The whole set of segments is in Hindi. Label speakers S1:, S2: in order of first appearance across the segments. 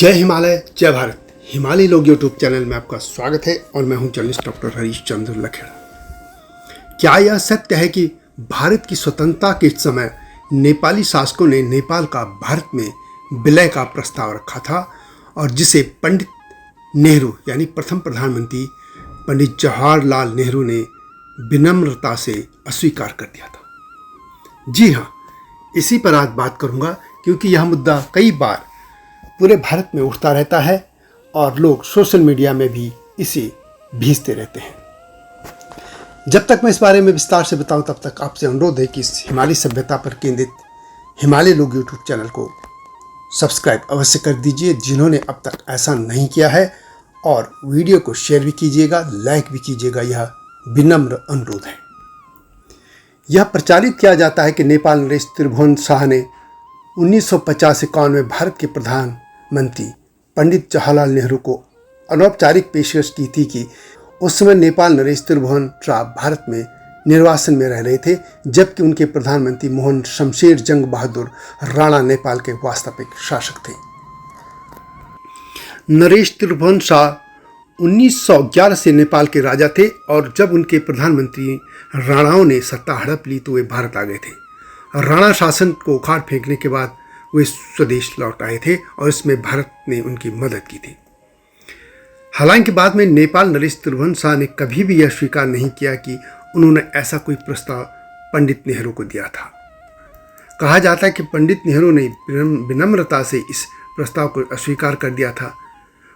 S1: जय हिमालय जय भारत। हिमालय लोग यूट्यूब चैनल में आपका स्वागत है और मैं हूं जर्नलिस्ट डॉक्टर हरीश चंद्र लखेड़ा। क्या यह सत्य है कि भारत की स्वतंत्रता के समय नेपाली शासकों ने नेपाल का भारत में विलय का प्रस्ताव रखा था और जिसे पंडित नेहरू यानी प्रथम प्रधानमंत्री पंडित जवाहरलाल नेहरू ने विनम्रता से अस्वीकार कर दिया था। जी हाँ, इसी पर आज बात करूंगा क्योंकि यह मुद्दा कई बार पूरे भारत में उठता रहता है और लोग सोशल मीडिया में भी इसे भेजते रहते हैं। जब तक मैं इस बारे में विस्तार से बताऊं तब तक आपसे अनुरोध है कि इस हिमालय सभ्यता पर केंद्रित हिमालय लोग यूट्यूब चैनल को सब्सक्राइब अवश्य कर दीजिए जिन्होंने अब तक ऐसा नहीं किया है, और वीडियो को शेयर भी कीजिएगा, लाइक भी कीजिएगा। यह विनम्र अनुरोध है। यह प्रचारित किया जाता है कि नेपाल नरेश त्रिभुवन शाह ने 1950-51 में भारत के प्रधानमंत्री पंडित जवाहरलाल नेहरू को अनौपचारिक पेशकश की थी कि उस समय नेपाल नरेश त्रिभुवन शाह भारत में निर्वासन में रह रहे थे, जबकि उनके प्रधानमंत्री मोहन शमशेर जंग बहादुर राणा नेपाल के वास्तविक शासक थे। नरेश त्रिभुवन शाह 1911 से नेपाल के राजा थे और जब उनके प्रधानमंत्री राणाओं ने सत्ता हड़प ली तो वे भारत आ गए थे। राणा शासन को उखाड़ फेंकने के बाद वे स्वदेश लौट आए थे और इसमें भारत ने उनकी मदद की थी। हालांकि बाद में नेपाल नरेश त्रिभुवन शाह ने कभी भी यह स्वीकार नहीं किया कि उन्होंने ऐसा कोई प्रस्ताव पंडित नेहरू को दिया था। कहा जाता है कि पंडित नेहरू ने विनम्रता से इस प्रस्ताव को अस्वीकार कर दिया था।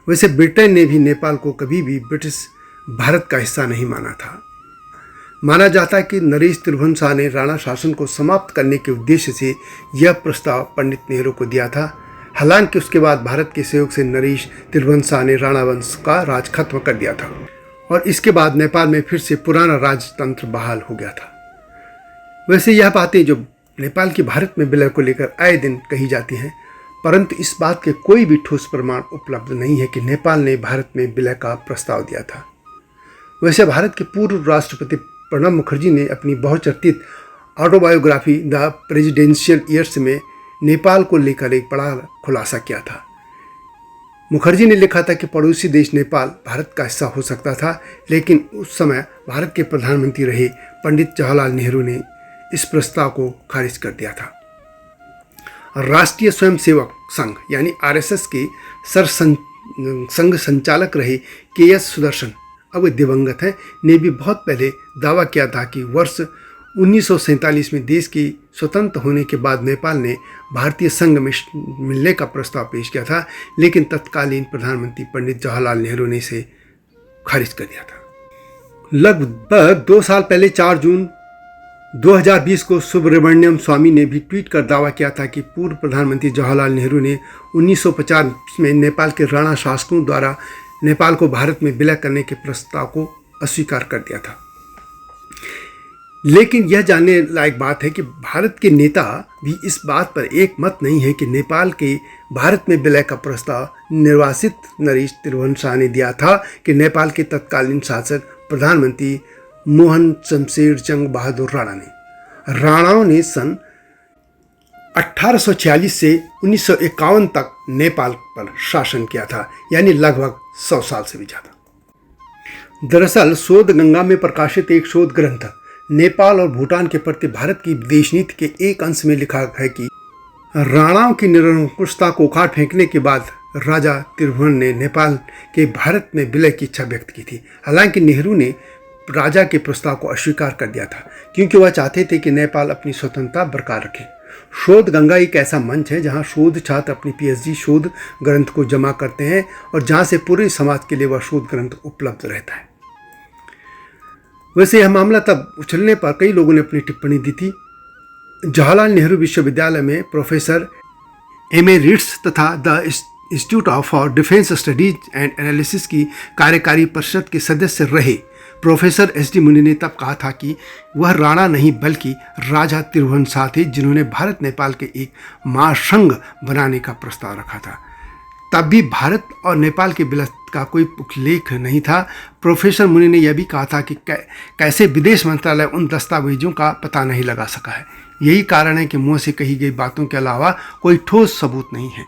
S1: वैसे ब्रिटेन ने भी नेपाल को कभी भी ब्रिटिश भारत का हिस्सा नहीं माना था। माना जाता है कि नरेश त्रिभुवन शाह ने राणा शासन को समाप्त करने के उद्देश्य से यह प्रस्ताव पंडित नेहरू को दिया था। हालांकि उसके बाद भारत के सहयोग से नरेश त्रिभुवन शाह ने राणा वंश का राज खत्म कर दिया था और इसके बाद नेपाल में फिर से पुराना राजतंत्र बहाल हो गया था। वैसे यह बातें जो नेपाल की भारत में विलय को लेकर आए दिन कही जाती हैं, परंतु इस बात के कोई भी ठोस प्रमाण उपलब्ध नहीं है कि नेपाल ने भारत में विलय का प्रस्ताव दिया था। वैसे भारत के पूर्व राष्ट्रपति प्रणब मुखर्जी ने अपनी बहुचर्चित ऑटोबायोग्राफी द प्रेसिडेंशियल ईयर्स में नेपाल को लेकर एक बड़ा खुलासा किया था। मुखर्जी ने लिखा था कि पड़ोसी देश नेपाल भारत का हिस्सा हो सकता था, लेकिन उस समय भारत के प्रधानमंत्री रहे पंडित जवाहरलाल नेहरू ने इस प्रस्ताव को खारिज कर दिया था। राष्ट्रीय स्वयंसेवक संघ यानी आरएसएस के संघ संचालक रहे के.एस. सुदर्शन, अब वे दिवंगत हैं, ने भी बहुत पहले दावा किया था कि वर्ष 1947 में देश के स्वतंत्र होने के बाद नेपाल ने भारतीय संघ में मिलने का प्रस्ताव पेश किया था, लेकिन तत्कालीन प्रधानमंत्री पंडित जवाहरलाल नेहरू ने इसे खारिज कर दिया था। लगभग 2 साल पहले 4 जून 2020 को सुब्रमण्यम स्वामी ने भी ट्वीट कर दावा किया था कि पूर्व प्रधानमंत्री जवाहरलाल नेहरू ने 1950 में नेपाल के राणा शासकों द्वारा नेपाल को भारत में विलय करने के प्रस्ताव को अस्वीकार कर दिया था। लेकिन यह जानने लायक बात है कि भारत के नेता भी इस बात पर एक मत नहीं है कि नेपाल के भारत में विलय का प्रस्ताव निर्वासित नरेश त्रिभुवन शाह ने दिया था कि नेपाल के तत्कालीन शासक प्रधानमंत्री मोहन शमशेर जंग बहादुर राणाओं ने सन 1846 से 1951 तक नेपाल पर शासन किया था, यानी लगभग 100 साल से भी ज़्यादा। दरअसल शोध गंगा में प्रकाशित एक शोध ग्रंथ नेपाल और भूटान के प्रति भारत की विदेश नीति के एक अंश में लिखा है कि राणाओं की निरंकुशता को उखाड़ फेंकने के बाद राजा त्रिभुवन ने नेपाल के भारत में विलय की इच्छा व्यक्त की थी। हालांकि नेहरू ने राजा के प्रस्ताव को अस्वीकार कर दिया था क्योंकि वह चाहते थे कि नेपाल अपनी स्वतंत्रता बरकरार रखे। शोध गंगा एक ऐसा मंच है जहां शोध छात्र अपनी पीएचडी शोध ग्रंथ को जमा करते हैं और जहां से पूरे समाज के लिए वह शोध ग्रंथ उपलब्ध रहता है। वैसे यह मामला तब उछलने पर कई लोगों ने अपनी टिप्पणी दी थी। जवाहरलाल नेहरू विश्वविद्यालय में प्रोफेसर एमेरिट्स तथा the institute for defence studies and analysis की कार्यकारी परिषद के सदस्य रहे प्रोफेसर एस.डी. मुनि ने तब कहा था कि वह राणा नहीं बल्कि राजा त्रिभुवन शाह थे जिन्होंने भारत नेपाल के एक महासंघ बनाने का प्रस्ताव रखा था। तब भी भारत और नेपाल के विलय का कोई उल्लेख नहीं था। प्रोफेसर मुनि ने यह भी कहा था कि कैसे विदेश मंत्रालय उन दस्तावेजों का पता नहीं लगा सका है। यही कारण है कि मुंह से कही गई बातों के अलावा कोई ठोस सबूत नहीं है।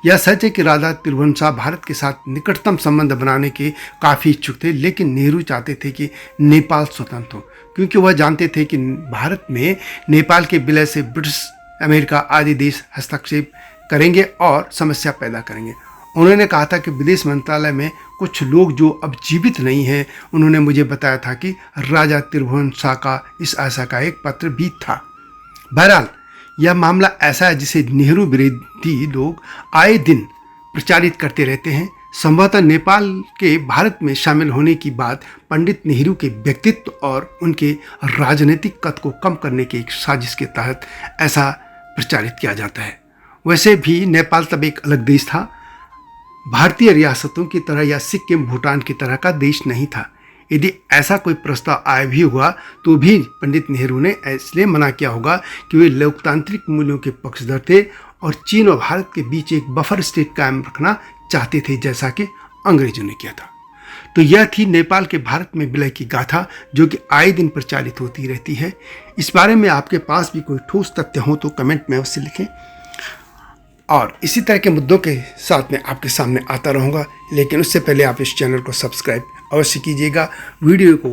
S1: यह सच है कि राजा त्रिभुवन भारत के साथ निकटतम संबंध बनाने के काफ़ी इच्छुक थे, लेकिन नेहरू चाहते थे कि नेपाल स्वतंत्र हो, क्योंकि वह जानते थे कि भारत में नेपाल के विलय से ब्रिटिश, अमेरिका आदि देश हस्तक्षेप करेंगे और समस्या पैदा करेंगे। उन्होंने कहा था कि विदेश मंत्रालय में कुछ लोग जो अब जीवित नहीं हैं, उन्होंने मुझे बताया था कि राजा त्रिभुवन का इस आशा का एक पत्र भी था। बहरहाल यह मामला ऐसा है जिसे नेहरू विरोधी लोग आए दिन प्रचारित करते रहते हैं। संभवतः नेपाल के भारत में शामिल होने की बात पंडित नेहरू के व्यक्तित्व और उनके राजनीतिक कद को कम करने की एक साजिश के तहत ऐसा प्रचारित किया जाता है। वैसे भी नेपाल तब एक अलग देश था, भारतीय रियासतों की तरह या सिक्किम, भूटान की तरह का देश नहीं था। यदि ऐसा कोई प्रस्ताव आया भी हुआ तो भी पंडित नेहरू ने इसलिए मना किया होगा कि वे लोकतांत्रिक मूल्यों के पक्षधर थे और चीन और भारत के बीच एक बफर स्टेट कायम रखना चाहते थे, जैसा कि अंग्रेजों ने किया था। तो यह थी नेपाल के भारत में विलय की गाथा, जो कि आए दिन प्रचारित होती रहती है। इस बारे में आपके पास भी कोई ठोस तथ्य हो तो कमेंट में अवश्य लिखें, और इसी तरह के मुद्दों के साथ में आपके सामने आता रहूँगा। लेकिन उससे पहले आप इस चैनल को सब्सक्राइब अवश्य कीजिएगा, वीडियो को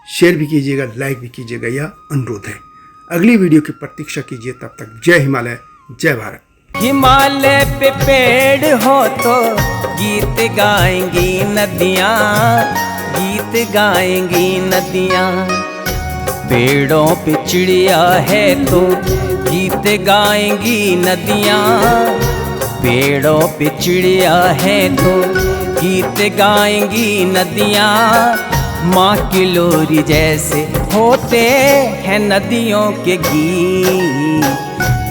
S1: शेयर भी कीजिएगा, लाइक भी कीजिएगा, यह अनुरोध है। अगली वीडियो की प्रतीक्षा कीजिए, तब तक जय हिमालय, जय भारत।
S2: हिमालय पे पेड़ हो तो गीत गाएंगी नदियाँ, गीत गाएंगी नदियाँ। पेड़ों पे चिड़िया है तो गीत गाएंगी नदियाँ, पेड़ों पे चिड़िया है तो गीत गाएंगी नदियाँ। माँ की लोरी जैसे होते हैं नदियों के गीत।